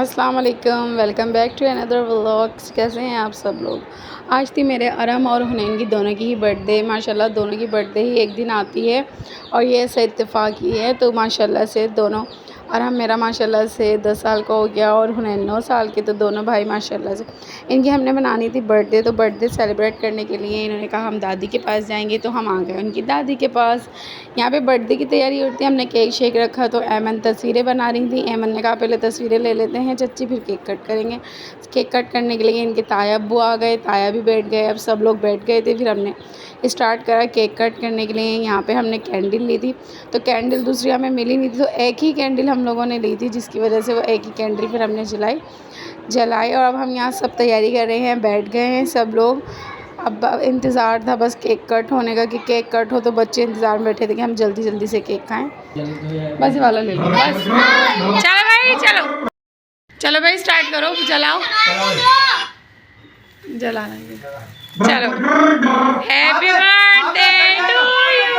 अस्सलाम वालेकुम, welcome back to another vlogs. कैसे हैं आप सब लोग। आज थी मेरे अरम और हुनैन की दोनों की ही बर्थडे। माशाल्लाह दोनों की बर्थडे ही एक दिन आती है और ये ऐसे इत्तेफाक ही है। तो माशाल्लाह से दोनों, अरम मेरा माशाल्लाह से 10 साल का हो गया और हुनैन 9 साल के। तो दोनों भाई माशाल्लाह से, इनकी हमने बनानी थी बर्थडे। तो बर्थडे सेलिब्रेट करने के लिए इन्होंने कहा हम दादी के पास जाएंगे। तो हम आ गए उनकी दादी के पास। यहाँ पे बर्थडे की तैयारी होती है। हमने केक शेक रखा तो ऐमन तस्वीरें बना रही थी। ऐमन ने कहा पहले तस्वीरें ले लेते हैं चच्ची, फिर केक कट करेंगे। केक कट करने के लिए इनके ताया अब्बू आ गए, ताया भी बैठ गए। अब सब लोग बैठ गए थे, फिर हमने स्टार्ट करा केक कट करने के लिए। यहाँ पे हमने कैंडल ली थी, तो कैंडल दूसरी हमें मिली नहीं थी, तो एक ही कैंडल हम लोगों ने ली थी, जिसकी वजह से वो एक ही कैंडल फिर हमने जलाई। और अब हम यहाँ सब तैयारी कर रहे हैं, बैठ गए हैं सब लोग। अब इंतज़ार था बस केक कट होने का, कि केक कट हो। तो बच्चे इंतज़ार में बैठे थे कि हम जल्दी जल्दी से केक खाएं। बस ये वाला ले लो बस। चलो भाई, चलो चलो भाई, स्टार्ट करो, जलाओ, जला लेंगे। चलो, happy birthday to you,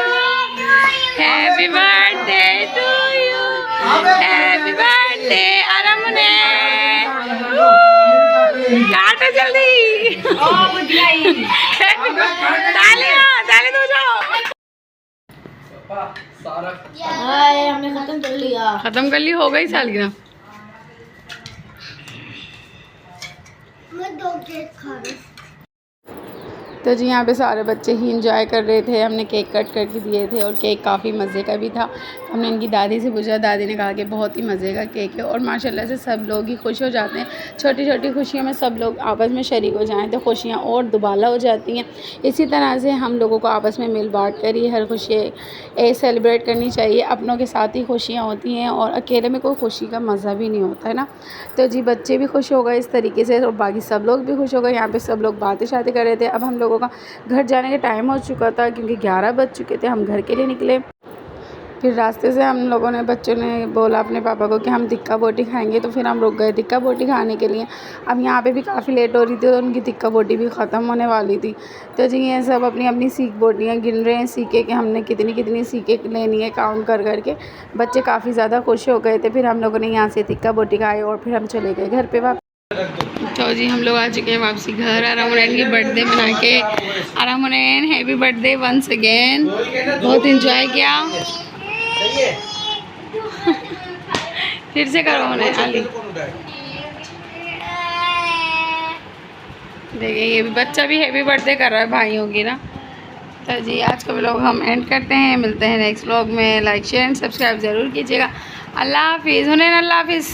happy birthday to you, happy birthday अरम ने। काटो जल्दी, ताली दो जाओ। हमने खत्म कर लिया, खत्म कर ली, हो गई सालगिरह। मैं 2 केक खा रही। तो जी यहाँ पे सारे बच्चे ही इंजॉय कर रहे थे। हमने केक कट करके दिए थे और केक काफ़ी मज़े का भी था। हमने इनकी दादी से पूछा, दादी ने कहा कि बहुत ही मज़े का केक है। और माशाल्लाह से सब लोग ही खुश हो जाते हैं। छोटी छोटी खुशियों में सब लोग आपस में शरीक हो जाएं तो खुशियाँ और दुबाला हो जाती हैं। इसी तरह से हम लोगों को आपस में मिल बाँट कर ही हर खुशी सेलिब्रेट करनी चाहिए। अपनों के साथ ही खुशियाँ होती हैं और अकेले में कोई खुशी का मज़ा भी नहीं होता है ना। तो जी बच्चे भी खुश हो गए इस तरीके से और बाकी सब लोग भी खुश हो गए। यहाँ पर सब लोग बातें शातें कर रहे थे। अब हम लोगों का घर जाने का टाइम हो चुका था, क्योंकि 11 बज चुके थे। हम घर के लिए निकले। फिर रास्ते से हम लोगों ने, बच्चों ने बोला अपने पापा को कि हम तिक्का बोटी खाएंगे, तो फिर हम रुक गए तिक्का बोटी खाने के लिए। अब यहाँ पे भी काफ़ी लेट हो रही थी, तो उनकी तिक्का बोटी भी ख़त्म होने वाली थी। तो जी ये सब अपनी अपनी सीख बोटियाँ गिन रहे हैं, सीखे कि हमने कितनी कितनी सीखे लेनी है, काउंट कर करके। बच्चे काफ़ी ज़्यादा खुश हो गए थे। फिर हम लोगों ने यहाँ से तिक्का बोटी खाए और फिर हम चले गए घर पर वापस। तो जी हम लोग आ चुके हैं वापसी घर। अरम हुनैन की बर्थडे मना के। अरम हुनैन हैप्पी बर्थडे वंस अगेन। बहुत इंजॉय किया। फिर से करो हुनैन अली। देखिए ये भी बच्चा भी हैप्पी बर्थडे कर रहा है भाइयों की ना। तो जी आज का व्लॉग हम एंड करते हैं। मिलते हैं नेक्स्ट व्लॉग में। लाइक शेयर एंड सब्सक्राइब ज़रूर कीजिएगा। अल्लाह हाफिज़ हुनैन, अल्लाह हाफिज़।